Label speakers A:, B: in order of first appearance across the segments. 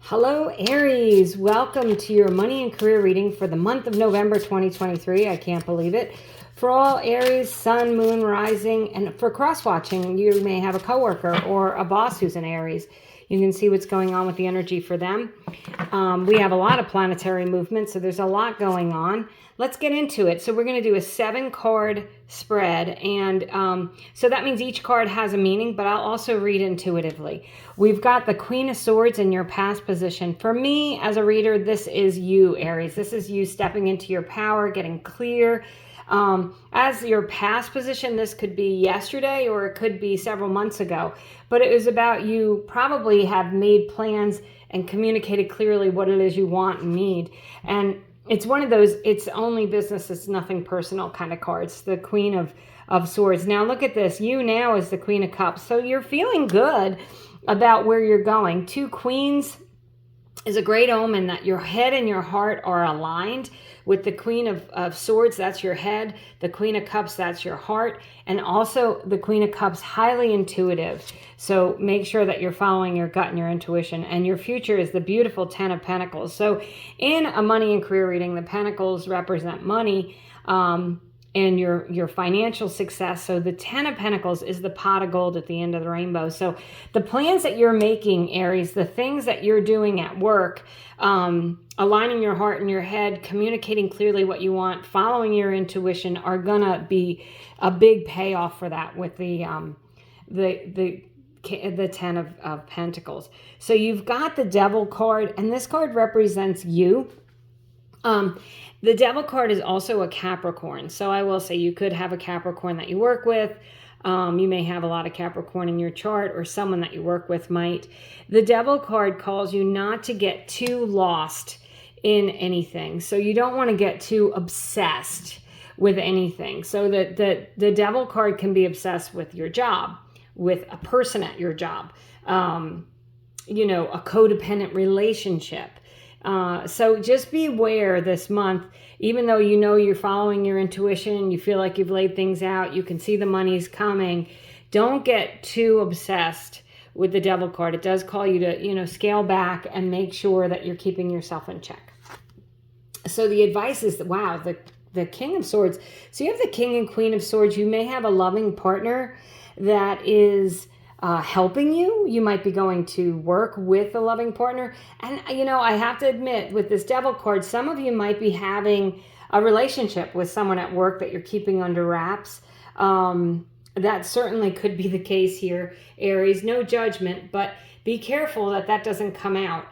A: Hello, Aries. Welcome to your money and career reading for the month of November 2023. I can't believe it. For all Aries, sun, moon, rising, and for cross-watching, you may have a coworker or a boss who's an Aries. You can see what's going on with the energy for them. We have a lot of planetary movement, so there's a lot going on. Let's get into it. So we're going to do a 7-card spread, and so that means each card has a meaning, but I'll also read intuitively. We've got the Queen of Swords in your past position. For me, as a reader, this is you, Aries. This is you stepping into your power, getting clear. As your past position, this could be yesterday or it could be several months ago, but it was about you probably have made plans and communicated clearly what it is you want and need. And it's one of those, it's only business, it's nothing personal kind of cards, the Queen of Swords. Now look at this, you now is the Queen of Cups. So you're feeling good about where you're going. 2 queens is a great omen that your head and your heart are aligned. With the Queen of Swords, that's your head. The Queen of Cups, that's your heart. And also the Queen of Cups, highly intuitive. So make sure that you're following your gut and your intuition. And your future is the beautiful 10 of Pentacles. So in a money and career reading, the Pentacles represent money and your financial success. So the 10 of Pentacles is the pot of gold at the end of the rainbow. So the plans that you're making, Aries, the things that you're doing at work, aligning your heart and your head, communicating clearly what you want, following your intuition are gonna be a big payoff for that with the 10 of Pentacles. So you've got the Devil card, and this card represents you. The Devil card is also a Capricorn. So I will say you could have a Capricorn that you work with. You may have a lot of Capricorn in your chart, or someone that you work with might. The Devil card calls you not to get too lost in anything. So you don't want to get too obsessed with anything. So the Devil card can be obsessed with your job, with a person at your job, a codependent relationship. So just be aware this month, even though you know you're following your intuition, you feel like you've laid things out, you can see the money's coming, don't get too obsessed with the Devil card. It does call you to, scale back and make sure that you're keeping yourself in check. So the advice is, wow, the King of Swords. So you have the King and Queen of Swords. You may have a loving partner that is helping you. You might be going to work with a loving partner. And, I have to admit, with this Devil card, some of you might be having a relationship with someone at work that you're keeping under wraps. That certainly could be the case here, Aries. No judgment, but be careful that doesn't come out.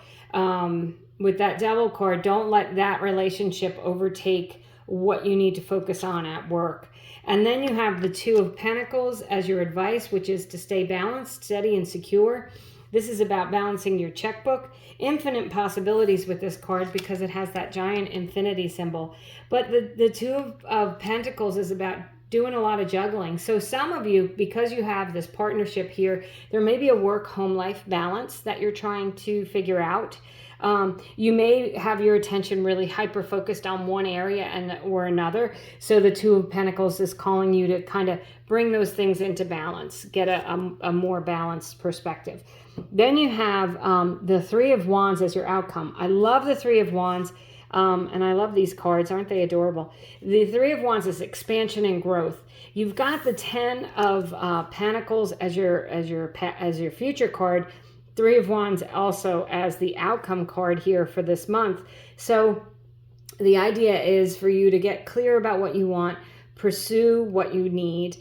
A: With that Devil card, don't let that relationship overtake what you need to focus on at work. And then you have the 2 of Pentacles as your advice, which is to stay balanced, steady, and secure. This is about balancing your checkbook. Infinite possibilities with this card because it has that giant infinity symbol. But the 2 of Pentacles is about doing a lot of juggling. So some of you, because you have this partnership here, there may be a work-home life balance that you're trying to figure out. You may have your attention really hyper-focused on one area or another. So the 2 of Pentacles is calling you to kind of bring those things into balance, get a more balanced perspective. Then you have the 3 of Wands as your outcome. I love the 3 of Wands, and I love these cards. Aren't they adorable? The 3 of Wands is expansion and growth. You've got the 10 of Pentacles as your future card. 3 of Wands also as the outcome card here for this month. So the idea is for you to get clear about what you want, pursue what you need,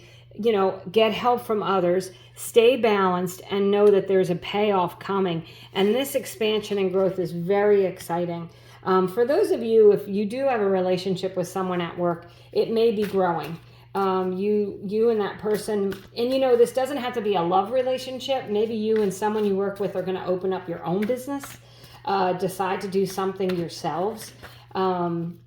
A: get help from others, stay balanced, and know that there's a payoff coming. And this expansion and growth is very exciting. For those of you, if you do have a relationship with someone at work, it may be growing. You and that person, and this doesn't have to be a love relationship. Maybe you and someone you work with are going to open up your own business, decide to do something yourselves, and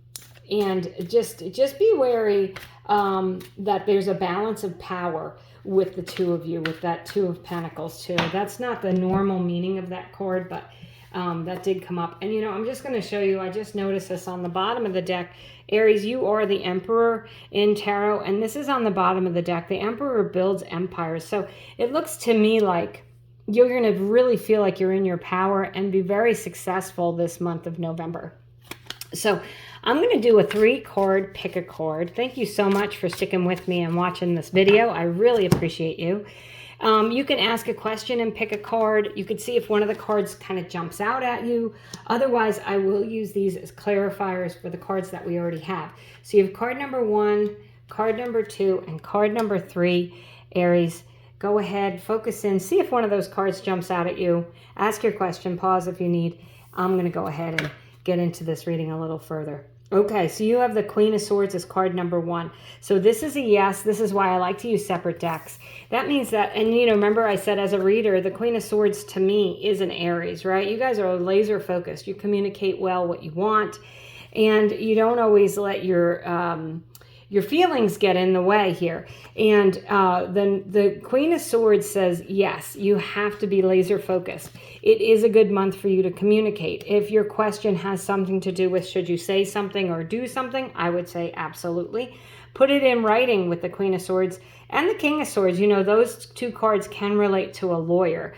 A: just be wary that there's a balance of power with the 2 of you, with that 2 of Pentacles too. That's not the normal meaning of that card, but that did come up. And I'm just going to show you, I just noticed this on the bottom of the deck. Aries, you are the Emperor in Tarot, and this is on the bottom of the deck. The Emperor builds empires. So it looks to me like you're going to really feel like you're in your power and be very successful this month of November. So I'm going to do a 3-card pick a card. Thank you so much for sticking with me and watching this video. I really appreciate you. You can ask a question and pick a card. You can see if one of the cards kind of jumps out at you. Otherwise, I will use these as clarifiers for the cards that we already have. So you have card number 1, card number 2, and card number 3, Aries. Go ahead, focus in, see if one of those cards jumps out at you. Ask your question, pause if you need. I'm going to go ahead and get into this reading a little further. Okay, so you have the Queen of Swords as card number 1. So this is a yes. This is why I like to use separate decks. That means that, and remember I said as a reader, the Queen of Swords to me is an Aries, right? You guys are laser focused. You communicate well what you want, and you don't always let your feelings get in the way here. And then the Queen of Swords says, yes, you have to be laser focused. It is a good month for you to communicate. If your question has something to do with should you say something or do something, I would say absolutely. Put it in writing with the Queen of Swords and the King of Swords. Those 2 cards can relate to a lawyer.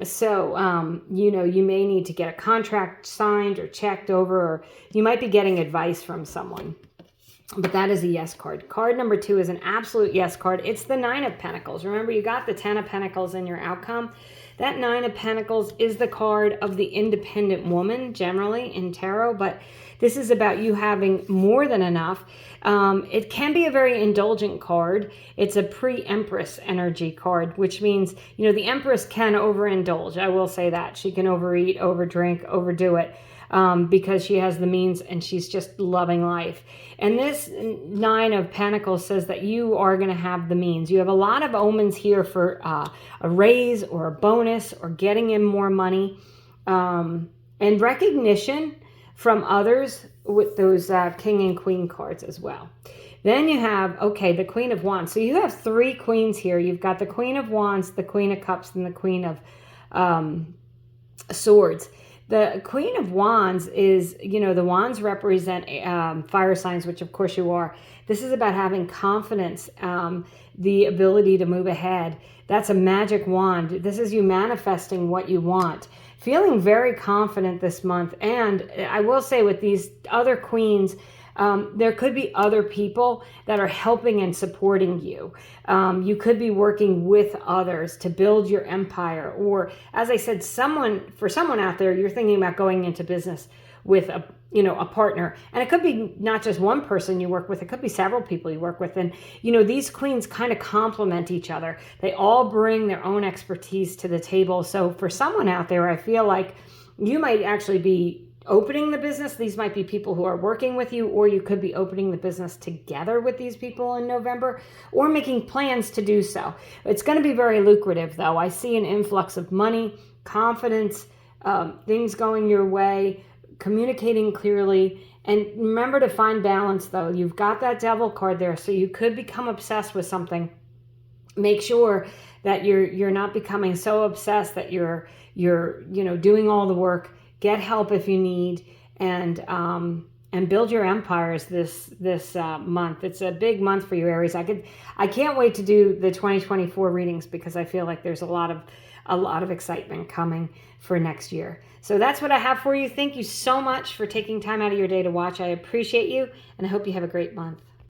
A: So, you may need to get a contract signed or checked over, or you might be getting advice from someone. But that is a yes card. Card number 2 is an absolute yes card. It's the 9 of Pentacles. Remember, you got the 10 of Pentacles in your outcome. That 9 of Pentacles is the card of the independent woman, generally, in tarot. But this is about you having more than enough. It can be a very indulgent card. It's a pre-Empress energy card, which means, the Empress can overindulge. I will say that. She can overeat, overdrink, overdo it. Because she has the means and she's just loving life. And this 9 of Pentacles says that you are going to have the means. You have a lot of omens here for a raise or a bonus or getting in more money, and recognition from others with those King and Queen cards as well. Then you have, the Queen of Wands. So you have 3 queens here. You've got the Queen of Wands, the Queen of Cups, and the Queen of Swords. The Queen of Wands is, the wands represent fire signs, which of course you are. This is about having confidence, the ability to move ahead. That's a magic wand. This is you manifesting what you want. Feeling very confident this month. And I will say with these other queens, there could be other people that are helping and supporting you. You could be working with others to build your empire. Or, as I said, for someone out there, you're thinking about going into business with a partner. And it could be not just one person you work with. It could be several people you work with. And, these queens kind of complement each other. They all bring their own expertise to the table. So for someone out there, I feel like you might actually be opening the business. These might be people who are working with you, or you could be opening the business together with these people in November, or making plans to do so. It's going to be very lucrative, though. I see an influx of money, confidence, things going your way, communicating clearly. And remember to find balance, though. You've got that Devil card there, so you could become obsessed with something. Make sure that you're not becoming so obsessed that you're doing all the work. Get help if you need, and build your empires this month. It's a big month for you, Aries. I can't wait to do the 2024 readings because I feel like there's a lot of excitement coming for next year. So that's what I have for you. Thank you so much for taking time out of your day to watch. I appreciate you, and I hope you have a great month.